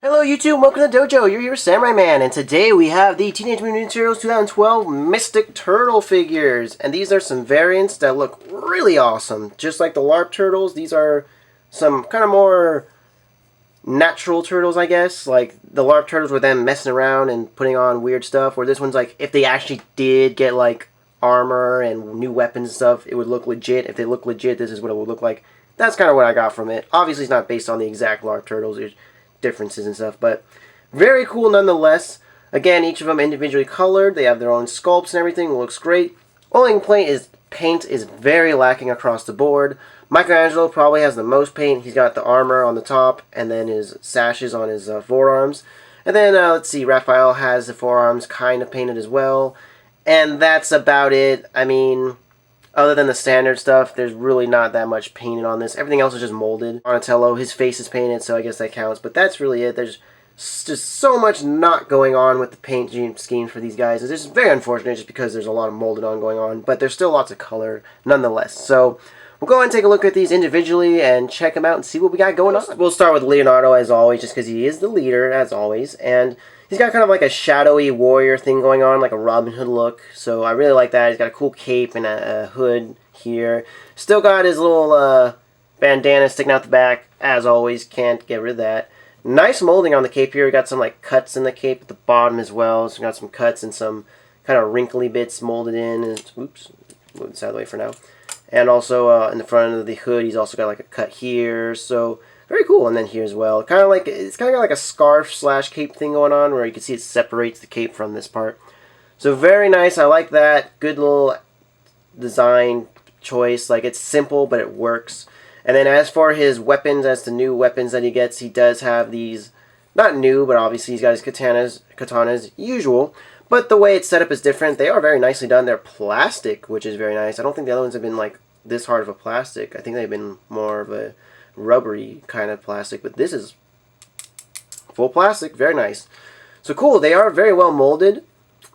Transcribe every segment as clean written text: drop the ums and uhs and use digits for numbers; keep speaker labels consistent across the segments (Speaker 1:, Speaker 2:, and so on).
Speaker 1: Hello YouTube, welcome to the dojo. You're here with Samurai Man, and today we have the Teenage Mutant Ninja Turtles 2012 Mystic Turtle figures. And these are some variants that look really awesome. Just like the LARP Turtles, these are some kind of more natural turtles, I guess. Like the LARP Turtles were them messing around and putting on weird stuff, where this one's like, if they actually did get like armor and new weapons and stuff, it would look legit. If they look legit, this is what it would look like. That's kind of what I got from it. Obviously, it's not based on the exact LARP Turtles. There's differences and stuff, but very cool nonetheless. Again, each of them individually colored. They have their own sculpts and everything. It looks great. Only complaint is paint is very lacking across the board. Michelangelo probably has the most paint. He's got the armor on the top and then his sashes on his forearms. And then, let's see, Raphael has the forearms kind of painted as well. And that's about it. I mean, other than the standard stuff, there's really not that much painted on this. Everything else is just molded. Donatello, his face is painted, so I guess that counts. But that's really it. There's just so much not going on with the paint scheme for these guys. It's just very unfortunate just because there's a lot of molded on going on. But there's still lots of color nonetheless. So we'll go ahead and take a look at these individually and check them out and see what we got going on. We'll start with Leonardo as always, just because he is the leader as always. And he's got kind of like a shadowy warrior thing going on, like a Robin Hood look. So I really like that. He's got a cool cape and a hood here. Still got his little bandana sticking out the back, as always. Can't get rid of that. Nice molding on the cape here. We got some like cuts in the cape at the bottom as well. So we got some cuts and some kind of wrinkly bits molded in. And, oops, move this out of the way for now. And also in the front of the hood, he's also got like a cut here. So very cool. And then here as well. Kind of like, it's kind of got like a scarf slash cape thing going on where you can see it separates the cape from this part. So very nice. I like that. Good little design choice. Like, it's simple, but it works. And then as for his weapons, as to new weapons that he gets, he does have these, not new, but obviously he's got his katanas usual. But the way it's set up is different. They are very nicely done. They're plastic, which is very nice. I don't think the other ones have been like this hard of a plastic. I think they've been more of a rubbery kind of plastic, but this is full plastic. Very nice. So cool. They are very well molded.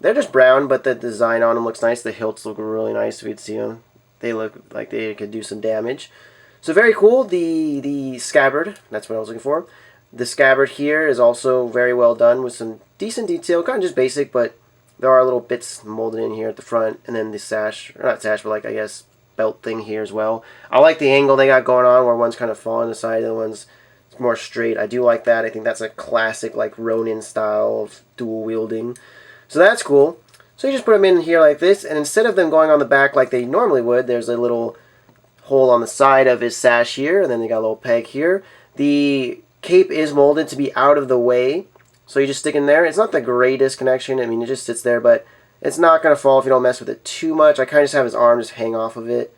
Speaker 1: They're just brown, but the design on them looks nice. The hilts look really nice if you'd see them. They look like they could do some damage. So very cool. The scabbard, that's what I was looking for. The scabbard here is also very well done with some decent detail. Kind of just basic, but there are little bits molded in here at the front. And then the sash, or not sash, but like I guess belt thing here as well. I like the angle they got going on where one's kind of falling aside, the other one's more straight. I do like that. I think that's a classic like Ronin style of dual wielding. So that's cool. So you just put them in here like this, and instead of them going on the back like they normally would, there's a little hole on the side of his sash here, and then they got a little peg here. The cape is molded to be out of the way, so you just stick in there. It's not the greatest connection. I mean, it just sits there, but it's not going to fall if you don't mess with it too much. I kind of just have his arm just hang off of it.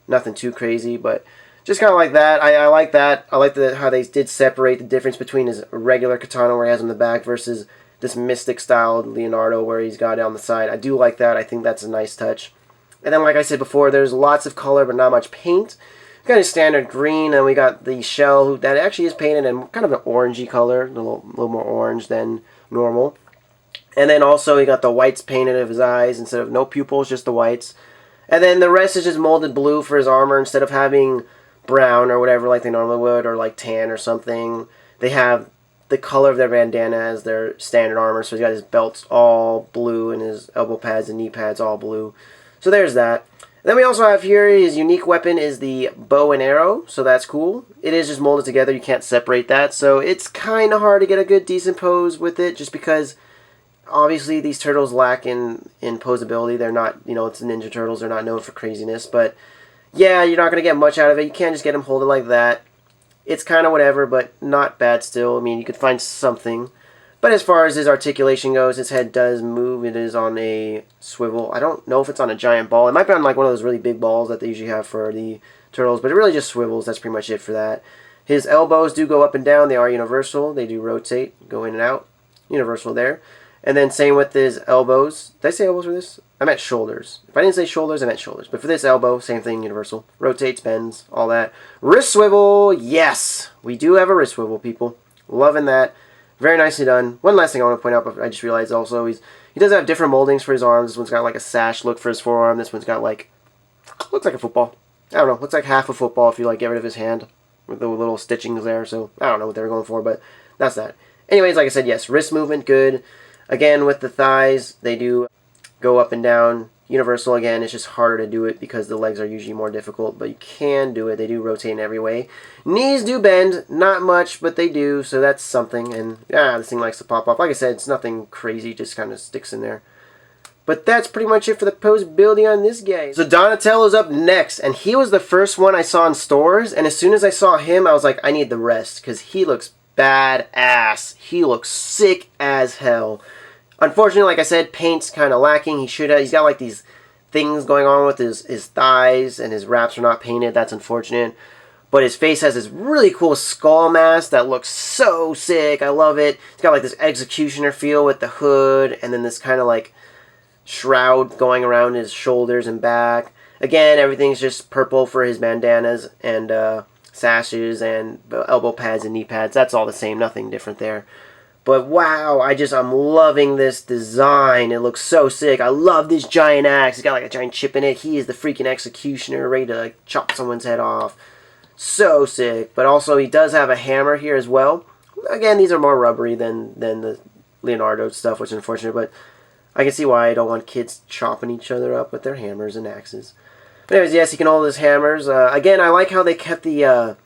Speaker 1: Nothing too crazy, but just kind of like that. I like that. I like how they did separate the difference between his regular katana where he has on the back versus this mystic style Leonardo where he's got it on the side. I do like that. I think that's a nice touch. And then, like I said before, there's lots of color but not much paint. We got a standard green, and we got the shell that actually is painted in kind of an orangey color, a little more orange than normal. And then also we got the whites painted of his eyes instead of no pupils, just the whites. And then the rest is just molded blue for his armor instead of having brown or whatever like they normally would, or like tan or something. They have the color of their bandana as their standard armor, so he's got his belts all blue and his elbow pads and knee pads all blue. So there's that. Then we also have here his unique weapon is the bow and arrow, so that's cool. It is just molded together, you can't separate that, so it's kind of hard to get a good decent pose with it just because obviously these turtles lack in posability. They're not, it's the Ninja Turtles, they're not known for craziness, but yeah, you're not going to get much out of it. You can't just get them holding like that. It's kind of whatever, but not bad still. I mean, you could find something. But as far as his articulation goes, his head does move. It is on a swivel. I don't know if it's on a giant ball. It might be on like one of those really big balls that they usually have for the turtles, but it really just swivels. That's pretty much it for that. His elbows do go up and down. They are universal. They do rotate, go in and out. Universal there. And then same with his elbows. Did I say elbows for this? I meant shoulders. If I didn't say shoulders, I meant shoulders. But for this elbow, same thing, universal. Rotates, bends, all that. Wrist swivel, yes! We do have a wrist swivel, people. Loving that. Very nicely done. One last thing I want to point out, but I just realized also, he does have different moldings for his arms. This one's got like a sash look for his forearm. This one's got like, looks like a football. I don't know, looks like half a football if you like get rid of his hand with the little stitchings there. So I don't know what they were going for, but that's that. anyways, like I said, yes, wrist movement, good. Again, with the thighs, they do go up and down. Universal, again, it's just harder to do it because the legs are usually more difficult, but you can do it. They do rotate in every way. Knees do bend, not much, but they do, so that's something. And, this thing likes to pop off. Like I said, it's nothing crazy, just kind of sticks in there. But that's pretty much it for the post building on this guy. So Donatello's up next, and he was the first one I saw in stores, and as soon as I saw him, I was like, I need the rest, because he looks badass. He looks sick as hell. Unfortunately, like I said, paint's kind of lacking. He's got like these things going on with his thighs, and his wraps are not painted. That's unfortunate. But his face has this really cool skull mask that looks so sick. I love it. It's got like this executioner feel with the hood, and then this kind of like shroud going around his shoulders and back. Again, everything's just purple for his bandanas and sashes and elbow pads and knee pads. That's all the same. Nothing different there. But wow, I'm loving this design. It looks so sick. I love this giant axe. It's got like a giant chip in it. He is the freaking executioner, ready to like chop someone's head off. So sick. But also he does have a hammer here as well. Again, these are more rubbery than the Leonardo stuff, which is unfortunate. But I can see why I don't want kids chopping each other up with their hammers and axes. But anyways, yes, he can hold his hammers. Again, I like how they kept the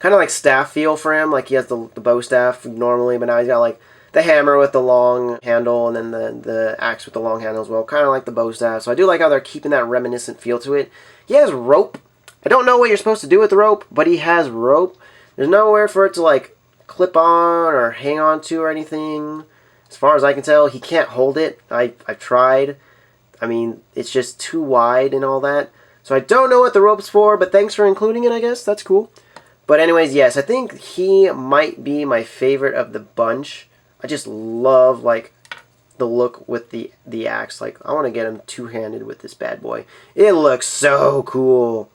Speaker 1: kind of like staff feel for him, like he has the bow staff normally, but now he's got like the hammer with the long handle and then the axe with the long handle as well, kind of like the bow staff. So I do like how they're keeping that reminiscent feel to it. He has rope. I don't know what you're supposed to do with the rope, but he has rope. There's nowhere for it to like clip on or hang on to or anything. As far as I can tell, he can't hold it. I've tried. I mean, it's just too wide and all that. So I don't know what the rope's for, but thanks for including it, I guess. That's cool. But anyways, yes, I think he might be my favorite of the bunch. I just love, like, the look with the axe. Like, I want to get him two-handed with this bad boy. It looks so cool.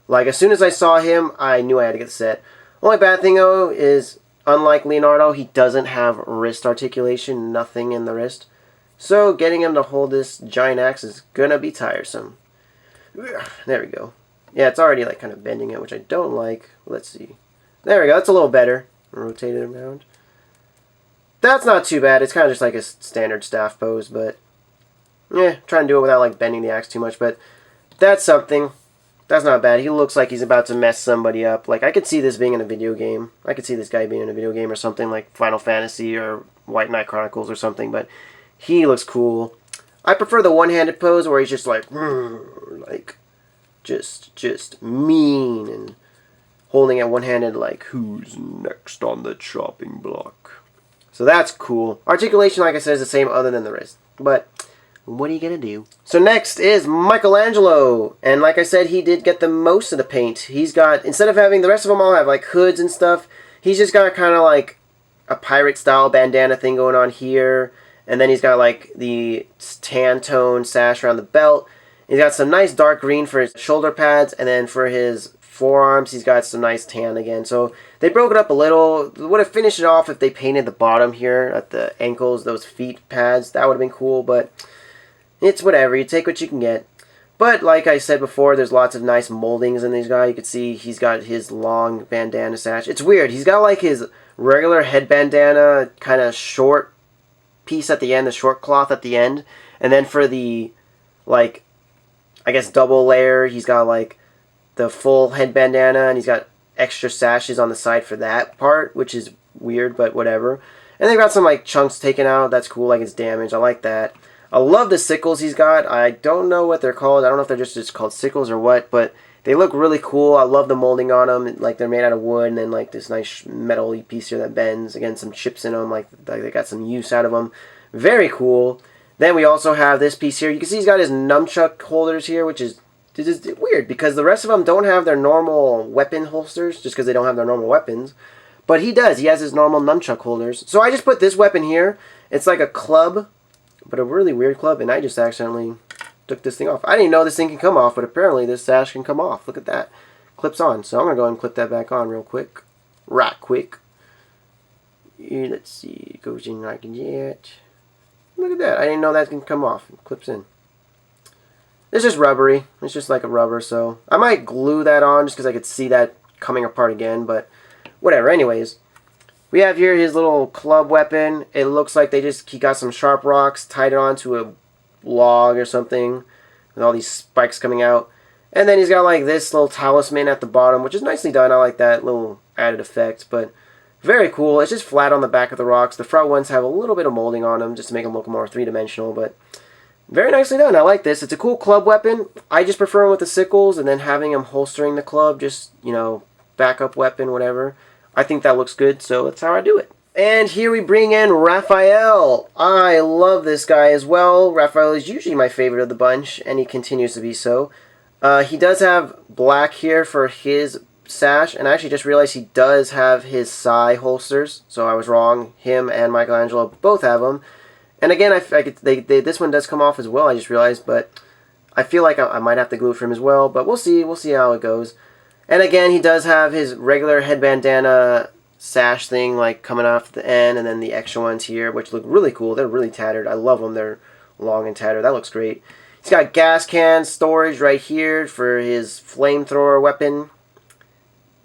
Speaker 1: Like, as soon as I saw him, I knew I had to get the set. Only bad thing, though, is, unlike Leonardo, he doesn't have wrist articulation. Nothing in the wrist. So, getting him to hold this giant axe is gonna be tiresome. There we go. Yeah, it's already like kind of bending it, which I don't like. Let's see. There we go. That's a little better. Rotate it around. That's not too bad. It's kind of just like a standard staff pose, but yeah, try and do it without like bending the axe too much. But that's something. That's not bad. He looks like he's about to mess somebody up. Like I could see this being in a video game. I could see this guy being in a video game or something like Final Fantasy or White Knight Chronicles or something. But he looks cool. I prefer the one-handed pose where he's just like just mean and holding it one-handed like, who's next on the chopping block? So that's cool. Articulation, like I said, is the same other than the wrist. But what are you going to do? So next is Michelangelo. And like I said, he did get the most of the paint. He's got, instead of having, the rest of them all have like hoods and stuff, he's just got kind of like a pirate-style bandana thing going on here. And then he's got like the tan tone sash around the belt. He's got some nice dark green for his shoulder pads, and then for his forearms, he's got some nice tan again. So they broke it up a little. Would have finished it off if they painted the bottom here at the ankles, those feet pads. That would have been cool, but it's whatever. You take what you can get. But like I said before, there's lots of nice moldings in these guys. You can see he's got his long bandana sash. It's weird. He's got like his regular head bandana, kind of short piece at the end, the short cloth at the end. And then for the, like, I guess double layer, he's got like the full head bandana, and he's got extra sashes on the side for that part, which is weird, but whatever. And they've got some like chunks taken out. That's cool, like it's damaged. I like that. I love the sickles he's got. I don't know what they're called. I don't know if they're just called sickles or what, but they look really cool. I love the molding on them. Like they're made out of wood, and then like this nice metal-y piece here that bends. Again, some chips in them. Like they got some use out of them. Very cool. Then we also have this piece here. You can see he's got his nunchuck holders here, which is weird because the rest of them don't have their normal weapon holsters just because they don't have their normal weapons. But he does. He has his normal nunchuck holders. So I just put this weapon here. It's like a club, but a really weird club, and I just accidentally took this thing off. I didn't know this thing can come off, but apparently this sash can come off. Look at that. Clips on. So I'm going to go ahead and clip that back on real quick. Right quick. Here, let's see. It goes in like that. Look at that. I didn't know that can come off. It clips in. It's just rubbery. It's just like a rubber, so I might glue that on just because I could see that coming apart again, but whatever. Anyways, We have here his little club weapon. It looks like he got some sharp rocks, tied it onto a log or something, with all these spikes coming out. And then he's got like this little talisman at the bottom, which is nicely done. I like that little added effect, but very cool. It's just flat on the back of the rocks. The front ones have a little bit of molding on them just to make them look more three-dimensional, but very nicely done. I like this. It's a cool club weapon. I just prefer him with the sickles and then having him holstering the club, just, you know, backup weapon, whatever. I think that looks good, so that's how I do it. And here we bring in Raphael. I love this guy as well. Raphael is usually my favorite of the bunch, and he continues to be so. He does have black here for his sash, and I actually just realized he does have his Psy holsters, so I was wrong. Him and Michelangelo both have them. And again, this one does come off as well, I just realized, but I feel like I might have to glue it for him as well, but we'll see. We'll see how it goes. And again, he does have his regular head bandana sash thing like coming off the end, and then the extra ones here, which look really cool. They're really tattered. I love them. They're long and tattered. That looks great. He's got gas can storage right here for his flamethrower weapon.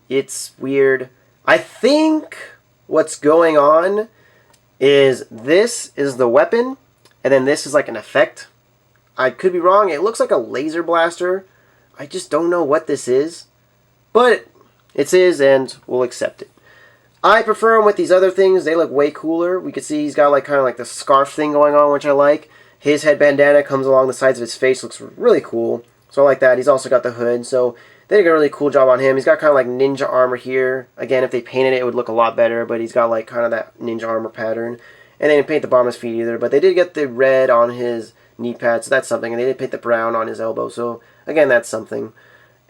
Speaker 1: It's weird. I think what's going on is this is the weapon, and then this is like an effect. I could be wrong. It looks like a laser blaster. I just don't know what this is. But it's his, and we'll accept it. I prefer him with these other things. They look way cooler. We can see he's got like kind of like the scarf thing going on, which I like. His head bandana comes along the sides of his face. Looks really cool. So I like that. He's also got the hood. So they did a really cool job on him. He's got kind of like ninja armor here. Again, if they painted it, it would look a lot better. But he's got like kind of that ninja armor pattern. And they didn't paint the bottom of his feet either. But they did get the red on his knee pads. So that's something. And they did paint the brown on his elbow. So again, that's something.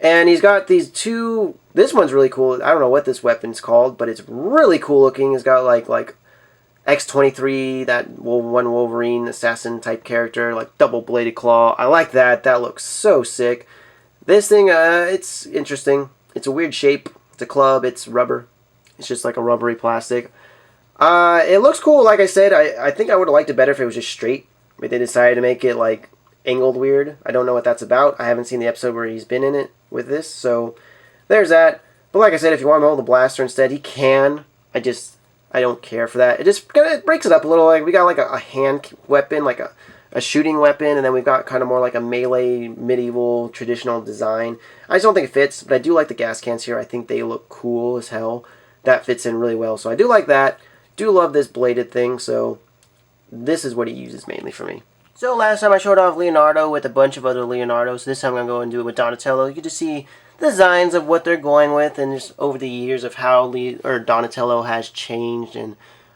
Speaker 1: And he's got these two. This one's really cool. I don't know what this weapon's called, but it's really cool looking. It's got like X-23, that one Wolverine assassin type character, like double bladed claw. I like that. That looks so sick. This thing, it's interesting. It's a weird shape. It's a club. It's rubber. It's just like a rubbery plastic. It looks cool. Like I said, I think I would have liked it better if it was just straight. But they decided to make it like angled weird. I don't know what that's about. I haven't seen the episode where he's been in it with this, so there's that. But like I said, if you want him to hold the blaster instead, he can. I don't care for that. It just kind of breaks it up a little. Like we got like a hand weapon, like a shooting weapon, and then we've got kind of more like a melee, medieval, traditional design. I just don't think it fits, but I do like the gas cans here. I think they look cool as hell. That fits in really well, so I do like that. Do love this bladed thing, so this is what he uses mainly for me. So last time I showed off Leonardo with a bunch of other Leonardos. This time I'm going to go and do it with Donatello. You can just see the designs of what they're going with, and just over the years of how Donatello has changed, and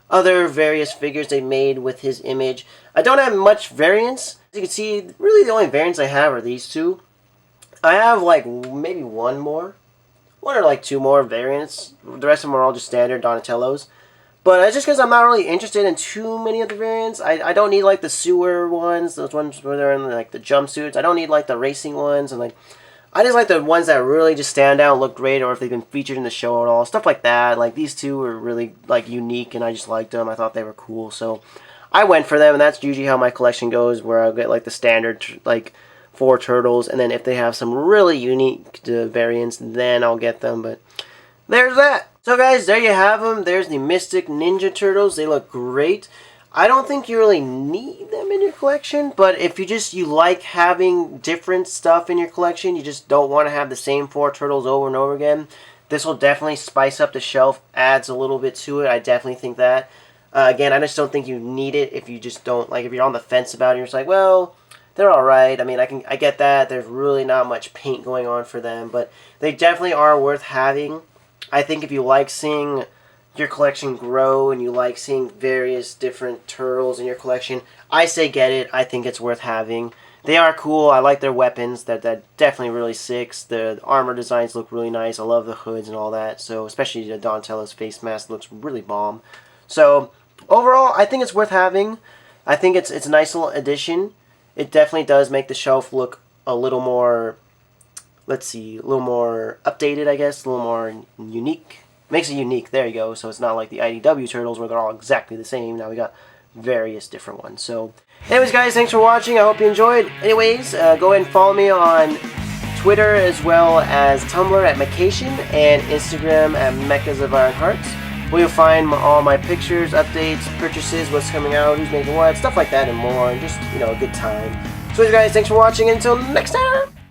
Speaker 1: other various figures they made with his image. I don't have much variance. As you can see, really the only variants I have are these two. I have like maybe one or like two more variants. The rest of them are all just standard Donatellos. But it's just because I'm not really interested in too many of the variants. I don't need like the sewer ones, those ones where they're in like the jumpsuits. I don't need like the racing ones, and like I just like the ones that really just stand out and look great, or if they've been featured in the show at all, stuff like that. Like these two were really like unique, and I just liked them. I thought they were cool, so I went for them, and that's usually how my collection goes, where I'll get like the standard like 4 turtles, and then if they have some really unique variants, then I'll get them. But there's that. So guys, there you have them. There's the Mystic Ninja Turtles. They look great. I don't think you really need them in your collection, but if you like having different stuff in your collection, you just don't want to have the same 4 turtles over and over again, this will definitely spice up the shelf, adds a little bit to it. I definitely think that. Again, I just don't think you need it if you just don't, like, if you're on the fence about it, you're just like, well, they're alright. I mean, I get that. There's really not much paint going on for them, but they definitely are worth having. I think if you like seeing your collection grow and you like seeing various different turtles in your collection, I say get it. I think it's worth having. They are cool. I like their weapons. They're definitely really sick. The armor designs look really nice. I love the hoods and all that. So especially the Donatello's face mask looks really bomb. So overall, I think it's worth having. I think it's a nice little addition. It definitely does make the shelf look a little more, let's see, a little more updated, I guess, a little more unique. Makes it unique, there you go, so it's not like the IDW Turtles where they're all exactly the same. Now we got various different ones. So, anyways guys, thanks for watching. I hope you enjoyed. Anyways, go ahead and follow me on Twitter as well as Tumblr at Meccation and Instagram at Mechas of Iron Hearts. where you'll find all my pictures, updates, purchases, what's coming out, who's making what, stuff like that and more, and just, you know, a good time. So guys, thanks for watching, and until next time!